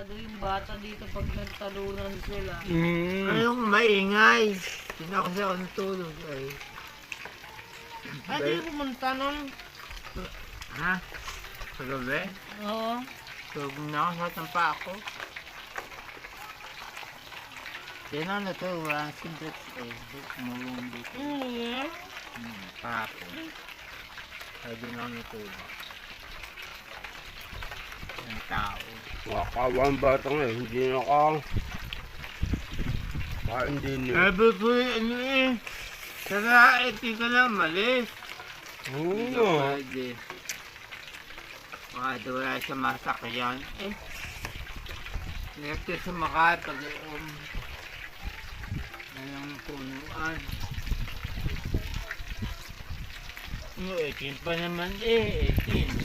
Masyado yung bata dito pag nagtalunan sila. Anong maingay? Tinakos ako ng tulog ay. Ay, di pumunta nun. Ha? Sa gabi? Oo. Tulog na ako sa tampa ako. Yan ang ito, wala si Brett eh. Kumulong dito. Kahapon. Kaya din ako natulog. Ang tao. Nakakawa ang bata nga eh. Hindi naka... Baka hindi niya. Sabi ko ano eh. Sana iti ka na malis. Hindi Oo. pwede. Baka wala sa masakyan. Eh. Nagte sa makay pag anong punuan. Yung 18 pa naman eh. 18.